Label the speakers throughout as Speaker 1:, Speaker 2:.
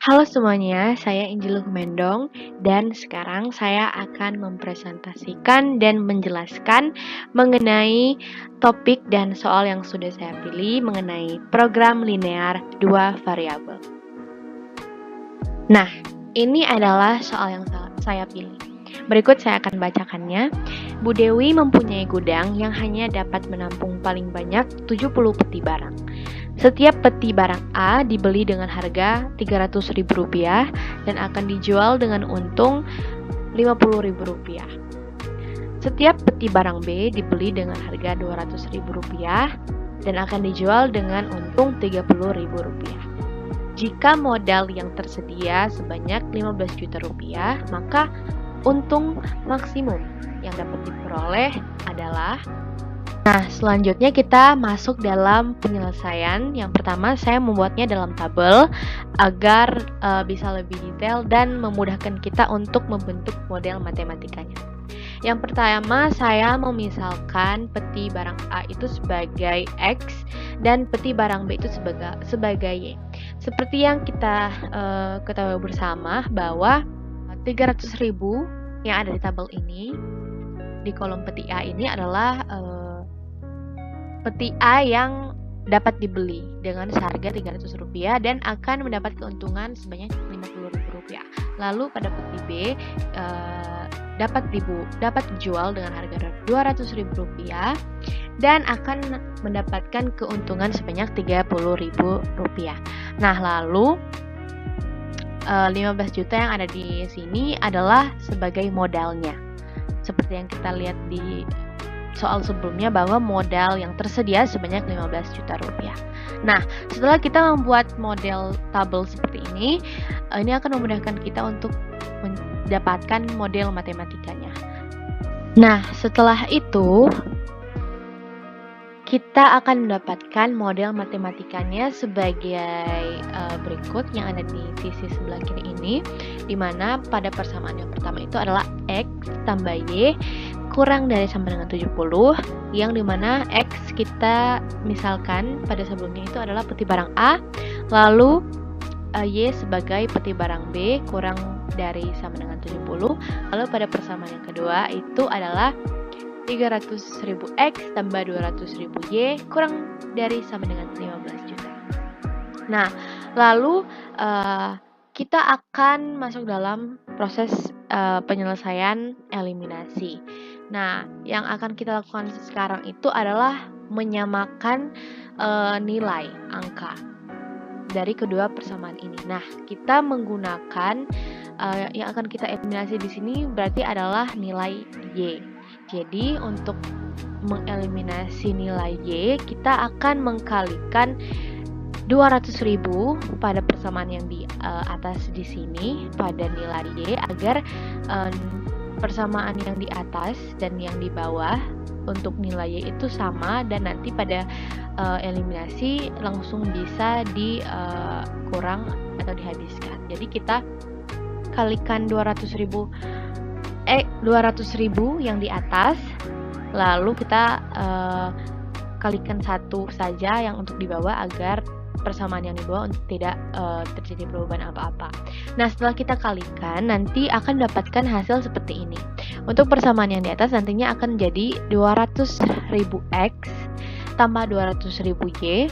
Speaker 1: Halo semuanya, saya Injil Humendong dan sekarang saya akan mempresentasikan dan menjelaskan mengenai topik dan soal yang sudah saya pilih mengenai program linear 2 variabel. Nah, ini adalah soal yang saya pilih. Berikut saya akan bacakannya. Bu Dewi mempunyai gudang yang hanya dapat menampung paling banyak 70 peti barang. Setiap peti barang A dibeli dengan harga Rp300.000 dan akan dijual dengan untung Rp50.000. Setiap peti barang B dibeli dengan harga Rp200.000 dan akan dijual dengan untung Rp30.000. Jika modal yang tersedia sebanyak Rp15 juta, maka untung maksimum yang dapat diperoleh adalah. Nah, selanjutnya kita masuk dalam penyelesaian. Yang pertama, saya membuatnya dalam tabel agar bisa lebih detail dan memudahkan kita untuk membentuk model matematikanya. Yang pertama, saya memisalkan peti barang A itu sebagai X dan peti barang B itu sebagai Y. Seperti yang kita ketahui bersama bahwa 300.000 yang ada di tabel ini, di kolom peti A ini adalah peti A yang dapat dibeli dengan seharga Rp300 dan akan mendapat keuntungan sebanyak Rp50.000. Lalu pada peti B dapat dijual dengan harga Rp200.000 dan akan mendapatkan keuntungan sebanyak Rp30.000. Nah, lalu 15 juta yang ada di sini adalah sebagai modalnya. Seperti yang kita lihat di soal sebelumnya bahwa modal yang tersedia sebanyak Rp15 juta. Nah, setelah kita membuat model tabel seperti ini akan memudahkan kita untuk mendapatkan model matematikanya. Nah, setelah itu kita akan mendapatkan model matematikanya sebagai berikut yang ada di sisi sebelah kiri ini, di mana pada persamaan yang pertama itu adalah X tambah Y kurang dari sama dengan 70, yang dimana X kita misalkan pada sebelumnya itu adalah peti barang A, lalu Y sebagai peti barang B kurang dari sama dengan 70, lalu pada persamaan yang kedua itu adalah 300.000 X tambah 200.000 Y kurang dari sama dengan 15 juta. Nah, lalu kita akan masuk dalam proses penyelesaian eliminasi. Nah, yang akan kita lakukan sekarang itu adalah menyamakan nilai angka dari kedua persamaan ini. Nah, kita menggunakan yang akan kita eliminasi di sini berarti adalah nilai Y. Jadi, untuk mengeliminasi nilai Y, kita akan mengkalikan 200.000 pada persamaan yang di atas di sini pada nilai Y agar persamaan yang di atas dan yang di bawah untuk nilai Y itu sama, dan nanti pada eliminasi langsung bisa dikurang atau dihabiskan. Jadi kita kalikan 200.000 yang di atas, lalu kita kalikan satu saja yang untuk di bawah agar persamaan yang di bawah tidak terjadi perubahan apa-apa. Nah, setelah kita kalikan nanti akan dapatkan hasil seperti ini. Untuk persamaan yang di atas nantinya akan jadi 200.000 X tambah 200.000 Y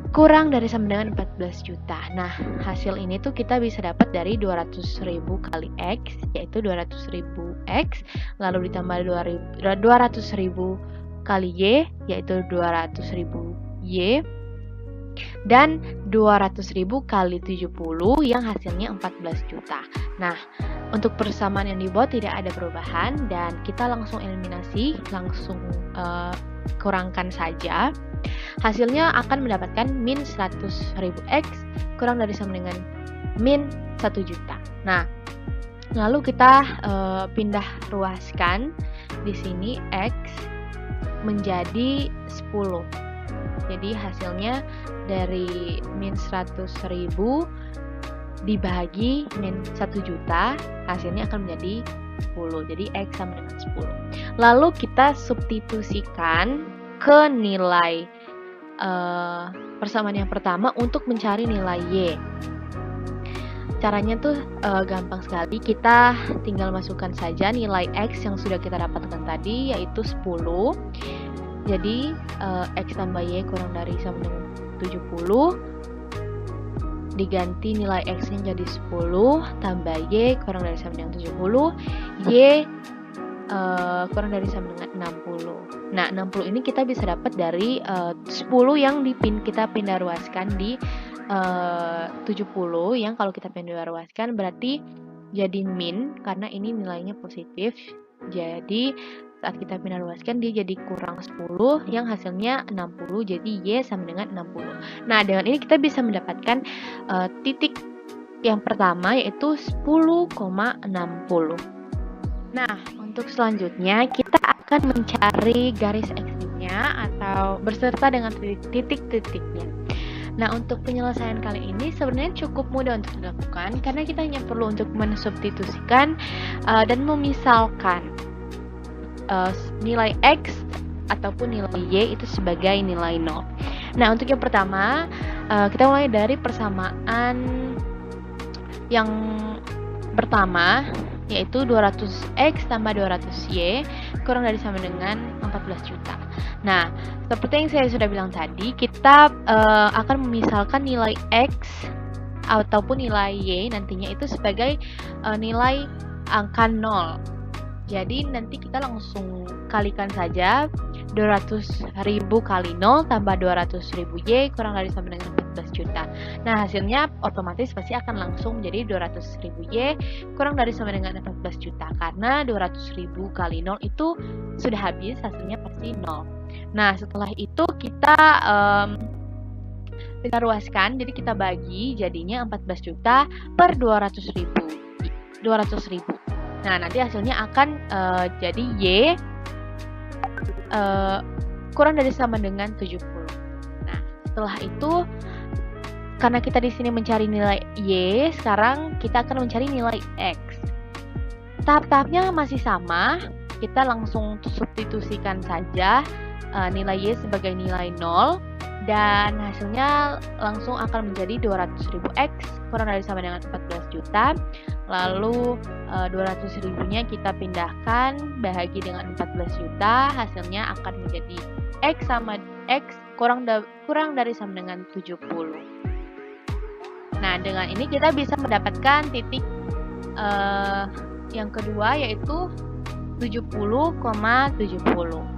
Speaker 1: kurang dari sama dengan 14 juta. Nah, hasil ini tuh kita bisa dapat dari 200.000 kali X, yaitu 200.000 X, lalu ditambah 200.000 kali Y, yaitu 200.000 Y, dan 200.000 kali 70 yang hasilnya 14 juta. Nah, untuk persamaan yang di bawah tidak ada perubahan dan kita langsung eliminasi, langsung kurangkan saja. Hasilnya akan mendapatkan min 100.000 X kurang dari sama dengan min 1 juta. Nah, lalu kita pindah ruaskan di sini X menjadi 10. Jadi hasilnya dari min 100.000 dibagi min 1 juta, hasilnya akan menjadi 10. Jadi X sama dengan 10. Lalu kita substitusikan ke nilai persamaan yang pertama untuk mencari nilai Y. Caranya tuh gampang sekali. Kita tinggal masukkan saja nilai X yang sudah kita dapatkan tadi, yaitu 10. Jadi X tambah Y kurang dari sama dengan 70. Diganti nilai X-nya jadi 10 tambah Y kurang dari sama dengan 70. Y kurang dari sama dengan 60. Nah, 60 ini kita bisa dapat dari 10 yang kita pindah ruaskan di 70, yang kalau kita pindah ruaskan berarti jadi min, karena ini nilainya positif. Jadi saat kita pindah ruaskan dia jadi kurang 10 yang hasilnya 60, jadi Y sama dengan 60. Nah, dengan ini kita bisa mendapatkan titik yang pertama, yaitu 10,60. Nah, untuk selanjutnya kita akan mencari garis ekstrimnya atau berserta dengan titik-titiknya. Nah, untuk penyelesaian kali ini sebenarnya cukup mudah untuk dilakukan, karena kita hanya perlu untuk mensubstitusikan dan memisalkan nilai X ataupun nilai Y itu sebagai nilai 0. Nah, untuk yang pertama, kita mulai dari persamaan yang pertama, yaitu 200X tambah 200Y kurang dari sama dengan 14 juta. Nah, seperti yang saya sudah bilang tadi, kita akan memisalkan nilai X ataupun nilai Y nantinya itu sebagai nilai angka 0. Jadi nanti kita langsung kalikan saja 200.000 kali 0 tambah 200.000 Y kurang dari sama dengan 14 juta. Nah, hasilnya otomatis pasti akan langsung menjadi 200.000 Y kurang dari sama dengan 14 juta, karena 200.000 kali 0 itu sudah habis, hasilnya pasti 0. Nah, setelah itu kita ruaskan, jadi kita bagi jadinya 14 juta per 200.000. Nah, nanti hasilnya akan jadi Y kurang dari sama dengan 70. Nah, setelah itu karena kita di sini mencari nilai Y, sekarang kita akan mencari nilai X. Tahap-tahapnya masih sama, kita langsung substitusikan saja nilai Y sebagai nilai 0, dan hasilnya langsung akan menjadi 200.000 X kurang dari sama dengan 14 juta. Lalu 200.000-nya kita pindahkan bahagi dengan 14 juta, hasilnya akan menjadi X sama X kurang dari sama dengan 70. Nah, dengan ini kita bisa mendapatkan titik yang kedua, yaitu 70,70.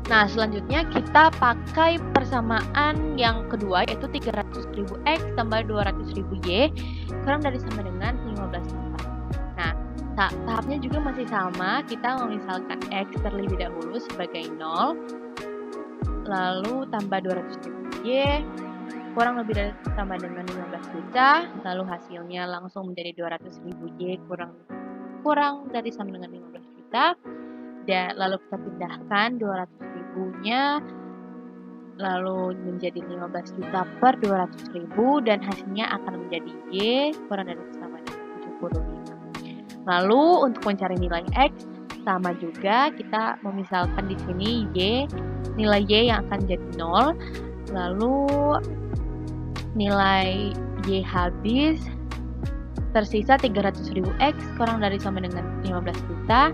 Speaker 1: Nah, selanjutnya kita pakai persamaan yang kedua, yaitu 300.000 X tambah 200.000 Y kurang dari sama dengan 15 juta. Nah, tahapnya juga masih sama, kita memisalkan X terlebih dahulu sebagai 0, lalu tambah 200.000 Y kurang lebih dari sama dengan 15 juta, lalu hasilnya langsung menjadi 200.000 Y kurang dari sama dengan 15 juta. Dan lalu kita pindahkan 200.000-nya lalu menjadi 15 juta per 200.000, dan hasilnya akan menjadi Y kurang dari sama dengan 75. Lalu untuk mencari nilai X sama juga, kita memisalkan di sini nilai Y yang akan jadi 0, lalu nilai Y habis, tersisa 300.000 X kurang dari sama dengan 15 juta.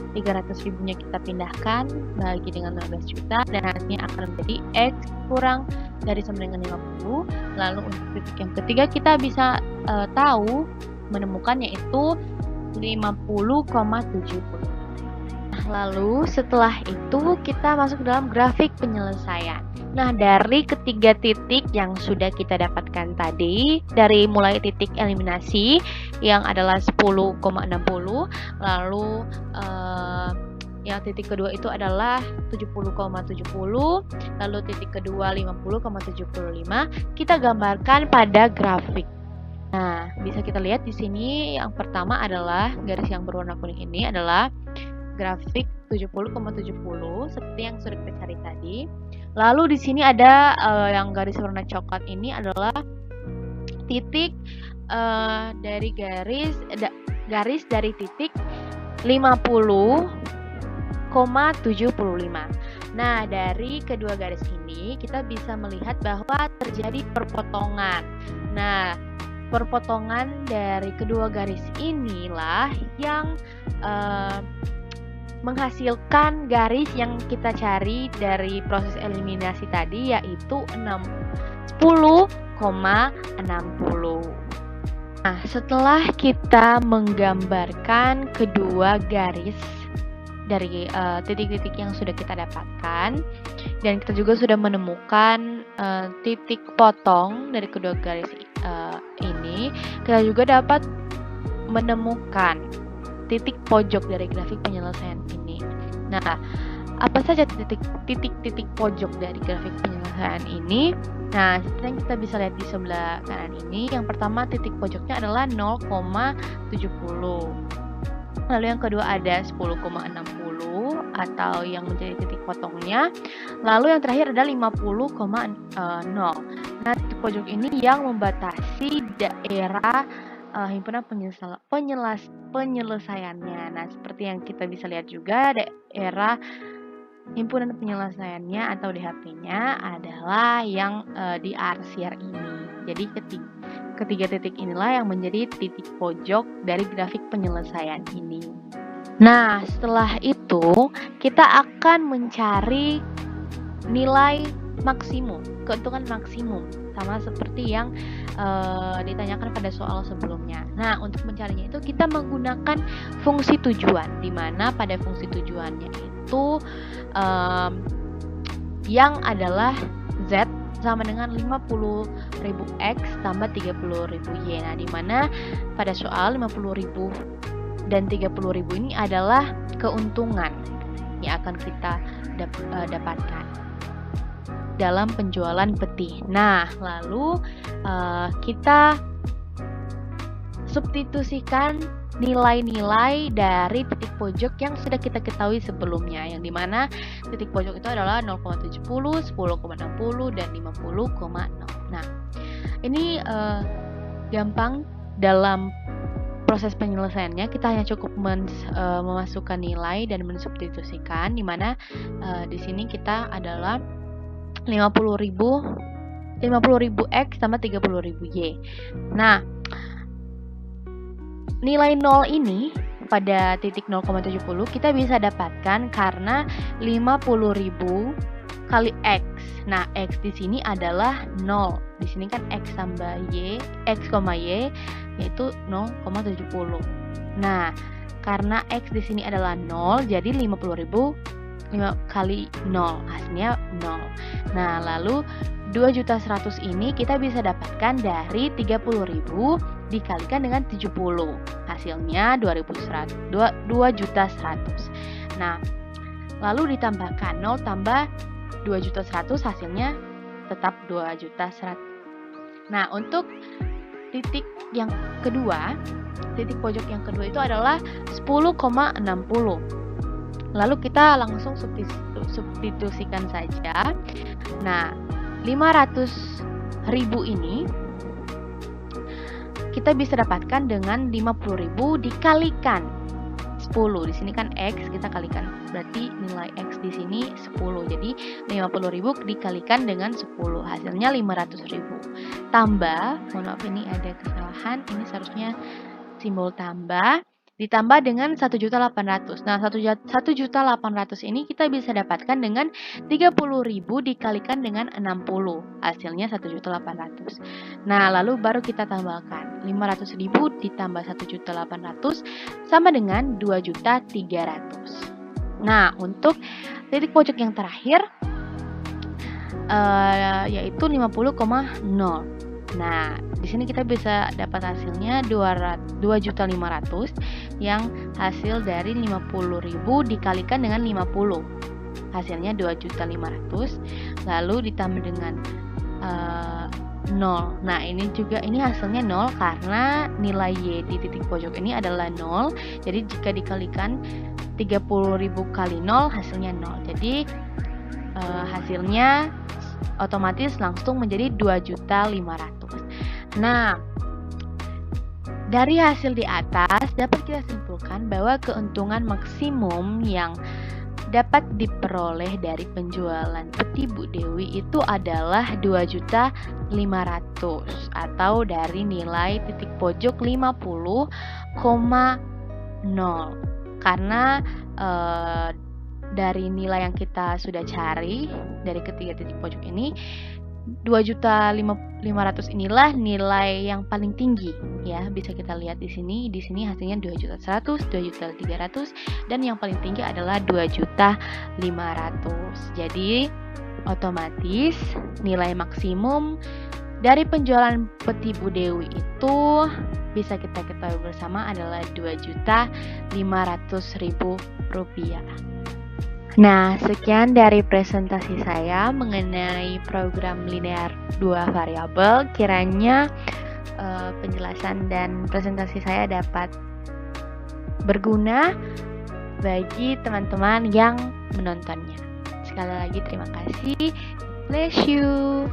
Speaker 1: 300.000-nya kita pindahkan bagi dengan 15 juta, dan hasilnya akan menjadi X kurang dari sama dengan 50. Lalu untuk titik yang ketiga kita bisa menemukan, yaitu 50,70. Nah, lalu setelah itu kita masuk dalam grafik penyelesaian. Nah, dari ketiga titik yang sudah kita dapatkan tadi, dari mulai titik eliminasi yang adalah 10,60, lalu yang titik kedua itu adalah 70,70, lalu titik kedua 50,75, kita gambarkan pada grafik. Nah, bisa kita lihat di sini yang pertama adalah garis yang berwarna kuning ini adalah grafik 70,70 seperti yang sudah kita cari tadi. Lalu di sini ada yang garis warna coklat ini adalah titik dari garis dari titik 50,75. Nah, dari kedua garis ini kita bisa melihat bahwa terjadi perpotongan. Nah, perpotongan dari kedua garis inilah yang menghasilkan garis yang kita cari dari proses eliminasi tadi, yaitu 10,60. Nah, setelah kita menggambarkan kedua garis dari titik-titik yang sudah kita dapatkan, dan kita juga sudah menemukan titik potong dari kedua garis ini, kita juga dapat menemukan titik pojok dari grafik penyelesaian ini. Nah, apa saja titik-titik pojok dari grafik penyelesaian ini? Nah, seperti yang kita bisa lihat di sebelah kanan ini, yang pertama titik pojoknya adalah 0,70. Lalu yang kedua ada 10,60 atau yang menjadi titik potongnya. Lalu yang terakhir ada 50,0. Nah, titik pojok ini yang membatasi daerah himpunan penyelesaiannya. Nah, seperti yang kita bisa lihat juga, daerah himpunan penyelesaiannya atau DHP-nya adalah yang di arsir ini. Jadi ketiga titik inilah yang menjadi titik pojok dari grafik penyelesaian ini. Nah, setelah itu kita akan mencari nilai maksimum, keuntungan maksimum, sama seperti yang ditanyakan pada soal sebelumnya. Nah, untuk mencarinya itu kita menggunakan fungsi tujuan, di mana pada fungsi tujuannya itu yang adalah Z sama dengan 50.000 X tambah 30.000 Y. Nah, di mana pada soal 50.000 dan 30.000 ini adalah keuntungan yang akan kita dapatkan dalam penjualan peti. Nah, lalu kita substitusikan nilai-nilai dari titik pojok yang sudah kita ketahui sebelumnya, yang dimana titik pojok itu adalah 0,70, 10,60, dan 50,0. Nah, ini gampang dalam proses penyelesaiannya. Kita hanya cukup memasukkan nilai dan mensubstitusikan, dimana di sini kita adalah 50.000 X sama 30.000 Y. Nah, nilai 0 ini pada titik 0,70 kita bisa dapatkan karena 50.000 kali X. Nah, X di sini adalah 0. Di sini kan X tambah Y, X, Y yaitu 0,70. Nah, karena X di sini adalah 0, jadi 50.000 5 kali 0, hasilnya 0. Nah, lalu 2.100.000 ini kita bisa dapatkan dari 30.000 dikalikan dengan 70. Hasilnya 2.100.000. Nah, lalu ditambahkan 0 tambah 2.100.000, hasilnya tetap 2.100.000. Nah, untuk titik yang kedua, titik pojok yang kedua itu adalah 10,60. Lalu kita langsung substitusikan saja. Nah, 500.000 ini kita bisa dapatkan dengan 50.000 dikalikan 10. Di sini kan X, kita kalikan, berarti nilai X di sini 10. Jadi 50.000 dikalikan dengan 10, hasilnya 500.000. Tambah, mohon maaf ini ada kesalahan, ini seharusnya simbol tambah, ditambah dengan 1.800.000. Nah, 1.800.000 ini kita bisa dapatkan dengan 30.000 dikalikan dengan 60. Hasilnya 1.800.000. Nah, lalu baru kita tambahkan 500.000 ditambah 1.800.000 sama dengan 2.300.000. Nah, untuk titik pojok yang terakhir yaitu 50,0. Nah, di sini kita bisa dapat hasilnya 2.500.000 yang hasil dari 50.000 dikalikan dengan 50. Hasilnya 2.500.000, lalu ditambah dengan 0. Nah, ini hasilnya 0 karena nilai Y di titik pojok ini adalah 0. Jadi jika dikalikan 30.000 kali 0, hasilnya 0. Jadi hasilnya otomatis langsung menjadi 2.500.000. Nah, dari hasil di atas dapat kita simpulkan bahwa keuntungan maksimum yang dapat diperoleh dari penjualan peti Bu Dewi itu adalah 2.500.000 atau dari nilai titik pojok 50,0. Karena dari nilai yang kita sudah cari dari ketiga titik pojok ini, 2.500.000 inilah nilai yang paling tinggi ya. Bisa kita lihat di sini. Di sini hasilnya 2.100.000, 2.300.000 dan yang paling tinggi adalah 2.500.000. Jadi otomatis nilai maksimum dari penjualan peti Bu Dewi itu bisa kita ketahui bersama adalah Rp2.500.000. Nah, sekian dari presentasi saya mengenai program linear 2 variabel. Kiranya penjelasan dan presentasi saya dapat berguna bagi teman-teman yang menontonnya. Sekali lagi terima kasih. Bless you.